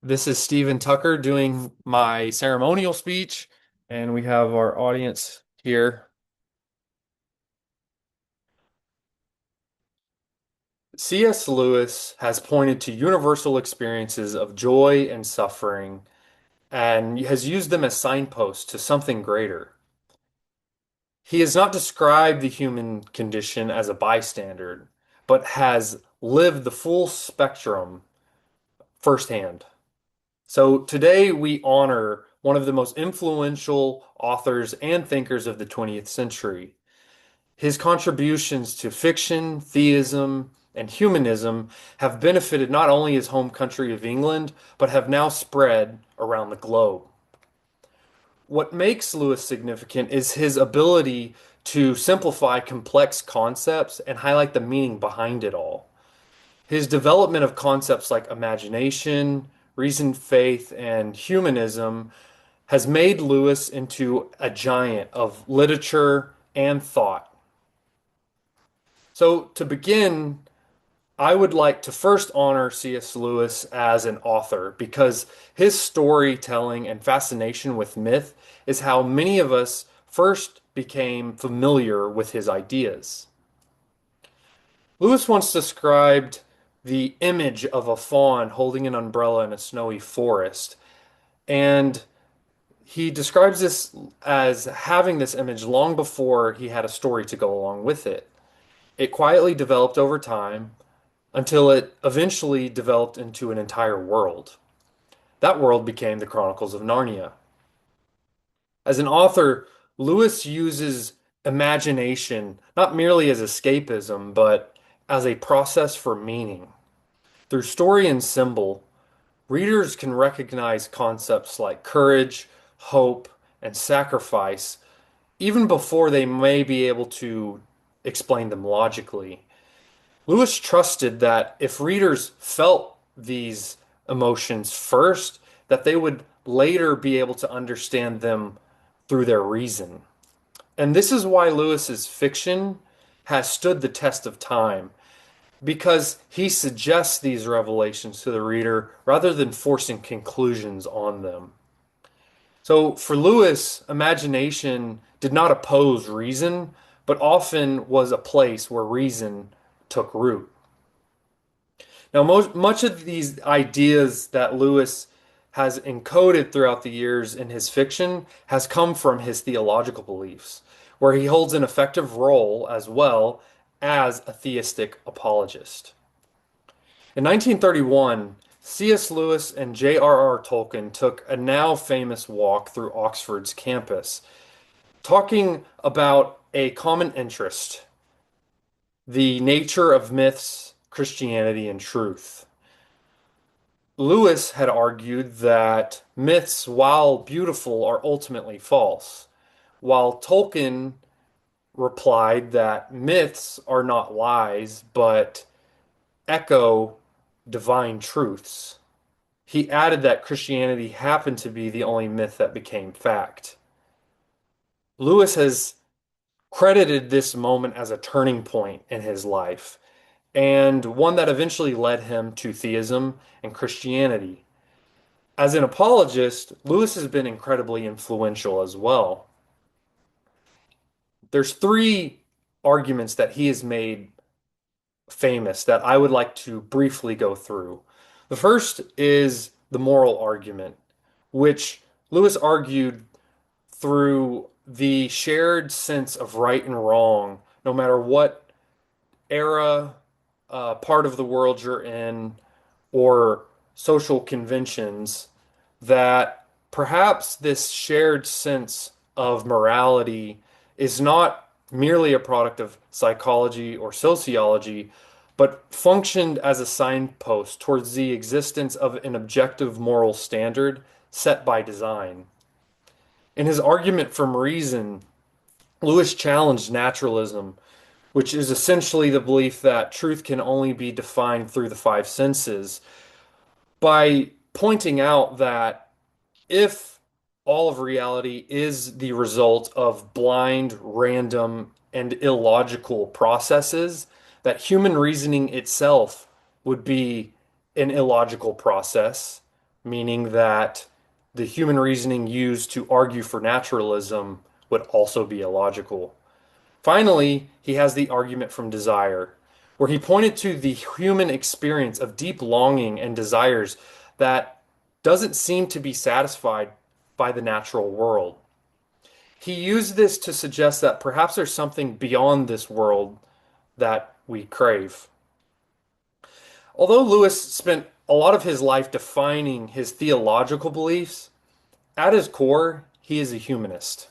This is Stephen Tucker doing my ceremonial speech, and we have our audience here. C.S. Lewis has pointed to universal experiences of joy and suffering and has used them as signposts to something greater. He has not described the human condition as a bystander, but has lived the full spectrum firsthand. So today we honor one of the most influential authors and thinkers of the 20th century. His contributions to fiction, theism, and humanism have benefited not only his home country of England, but have now spread around the globe. What makes Lewis significant is his ability to simplify complex concepts and highlight the meaning behind it all. His development of concepts like imagination, reasoned faith, and humanism has made Lewis into a giant of literature and thought. So, to begin, I would like to first honor C.S. Lewis as an author because his storytelling and fascination with myth is how many of us first became familiar with his ideas. Lewis once described the image of a fawn holding an umbrella in a snowy forest, and he describes this as having this image long before he had a story to go along with it. It quietly developed over time until it eventually developed into an entire world. That world became the Chronicles of Narnia. As an author, Lewis uses imagination not merely as escapism, but as a process for meaning. Through story and symbol, readers can recognize concepts like courage, hope, and sacrifice even before they may be able to explain them logically. Lewis trusted that if readers felt these emotions first, that they would later be able to understand them through their reason. And this is why Lewis's fiction has stood the test of time, because he suggests these revelations to the reader rather than forcing conclusions on them. So for Lewis, imagination did not oppose reason, but often was a place where reason took root. Now, much of these ideas that Lewis has encoded throughout the years in his fiction has come from his theological beliefs, where he holds an effective role as well as a theistic apologist. In 1931, C.S. Lewis and J.R.R. Tolkien took a now famous walk through Oxford's campus, talking about a common interest: the nature of myths, Christianity, and truth. Lewis had argued that myths, while beautiful, are ultimately false, while Tolkien replied that myths are not lies, but echo divine truths. He added that Christianity happened to be the only myth that became fact. Lewis has credited this moment as a turning point in his life, and one that eventually led him to theism and Christianity. As an apologist, Lewis has been incredibly influential as well. There's three arguments that he has made famous that I would like to briefly go through. The first is the moral argument, which Lewis argued through the shared sense of right and wrong, no matter what era, part of the world you're in, or social conventions, that perhaps this shared sense of morality is not merely a product of psychology or sociology, but functioned as a signpost towards the existence of an objective moral standard set by design. In his argument from reason, Lewis challenged naturalism, which is essentially the belief that truth can only be defined through the five senses, by pointing out that if all of reality is the result of blind, random, and illogical processes, that human reasoning itself would be an illogical process, meaning that the human reasoning used to argue for naturalism would also be illogical. Finally, he has the argument from desire, where he pointed to the human experience of deep longing and desires that doesn't seem to be satisfied by the natural world. He used this to suggest that perhaps there's something beyond this world that we crave. Although Lewis spent a lot of his life defining his theological beliefs, at his core, he is a humanist.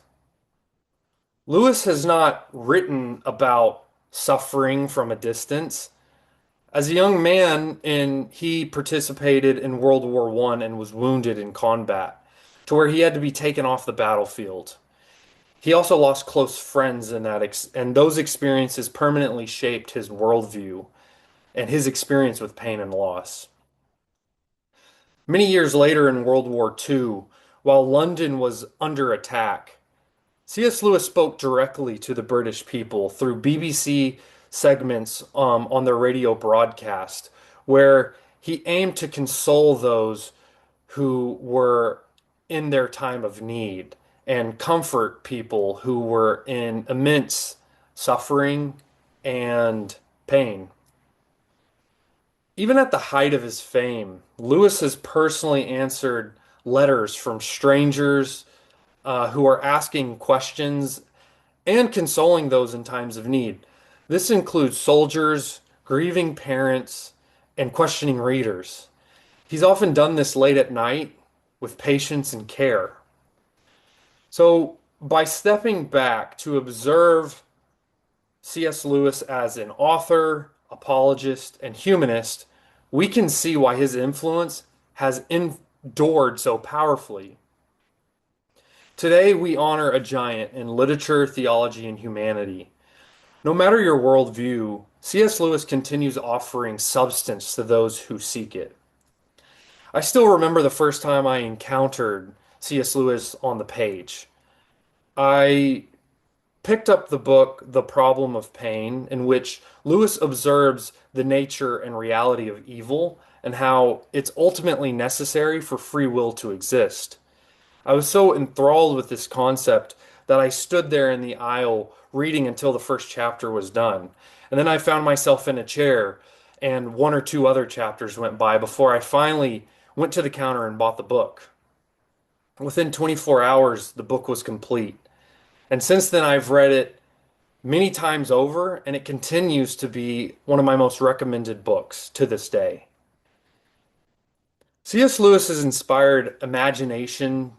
Lewis has not written about suffering from a distance. As a young man, he participated in World War I and was wounded in combat, to where he had to be taken off the battlefield. He also lost close friends in and those experiences permanently shaped his worldview and his experience with pain and loss. Many years later in World War II, while London was under attack, C.S. Lewis spoke directly to the British people through BBC segments on their radio broadcast, where he aimed to console those who were in their time of need and comfort people who were in immense suffering and pain. Even at the height of his fame, Lewis has personally answered letters from strangers who are asking questions and consoling those in times of need. This includes soldiers, grieving parents, and questioning readers. He's often done this late at night with patience and care. So, by stepping back to observe C.S. Lewis as an author, apologist, and humanist, we can see why his influence has endured so powerfully. Today, we honor a giant in literature, theology, and humanity. No matter your worldview, C.S. Lewis continues offering substance to those who seek it. I still remember the first time I encountered C.S. Lewis on the page. I picked up the book The Problem of Pain, in which Lewis observes the nature and reality of evil and how it's ultimately necessary for free will to exist. I was so enthralled with this concept that I stood there in the aisle reading until the first chapter was done. And then I found myself in a chair, and one or two other chapters went by before I finally went to the counter and bought the book. Within 24 hours, the book was complete. And since then, I've read it many times over, and it continues to be one of my most recommended books to this day. C.S. Lewis has inspired imagination,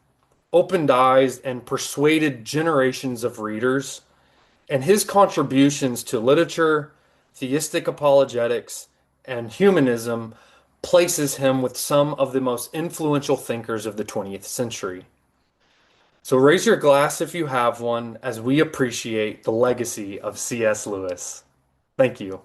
opened eyes, and persuaded generations of readers, and his contributions to literature, theistic apologetics, and humanism places him with some of the most influential thinkers of the 20th century. So raise your glass if you have one as we appreciate the legacy of C.S. Lewis. Thank you.